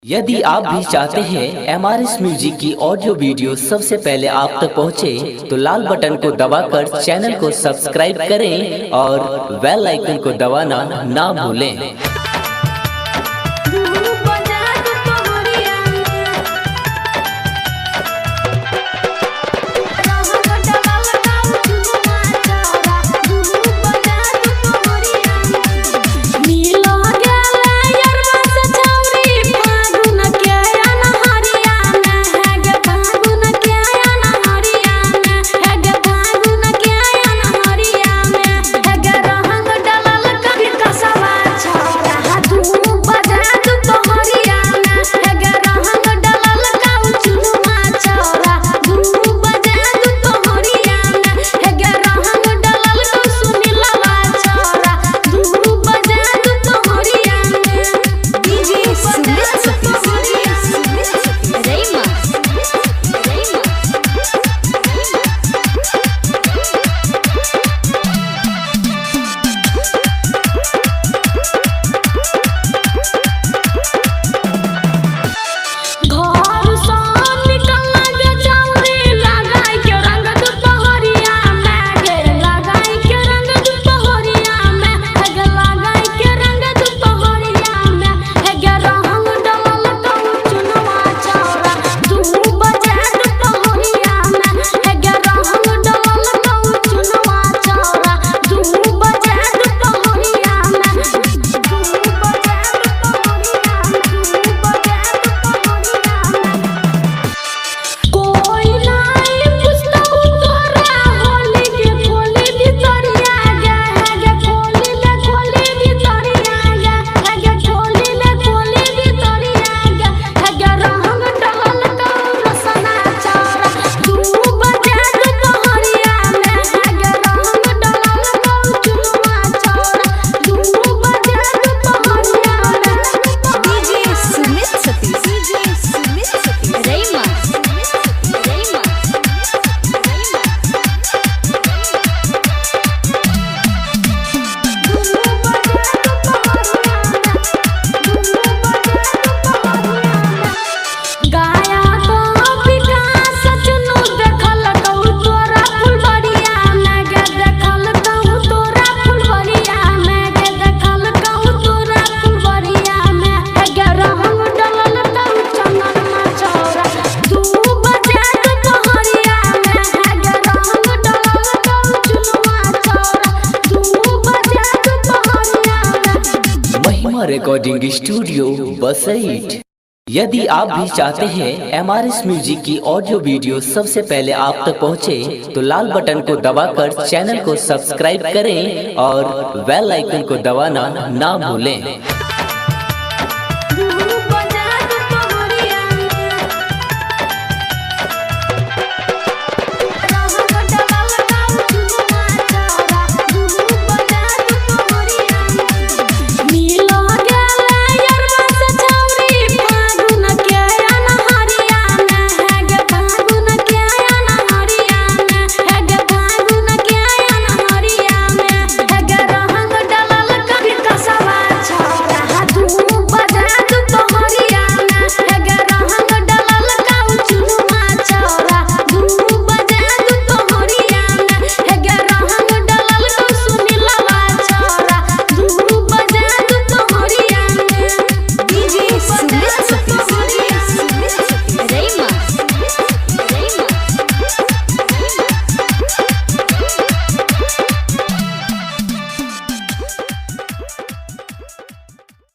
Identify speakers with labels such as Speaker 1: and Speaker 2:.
Speaker 1: यदि आप भी चाहते हैं एमआरएस म्यूजिक की ऑडियो वीडियो सबसे पहले आप तक पहुंचे, तो लाल बटन को दबाकर चैनल को सब्सक्राइब करें और बेल आइकन को दबाना ना भूलें। रिकॉर्डिंग स्टूडियो बसैट। यदि आप भी चाहते हैं एमआरएस म्यूजिक की ऑडियो वीडियो सबसे पहले आप तक पहुंचे, तो लाल बटन को दबाकर चैनल को सब्सक्राइब करें और बेल आइकन को दबाना ना भूलें।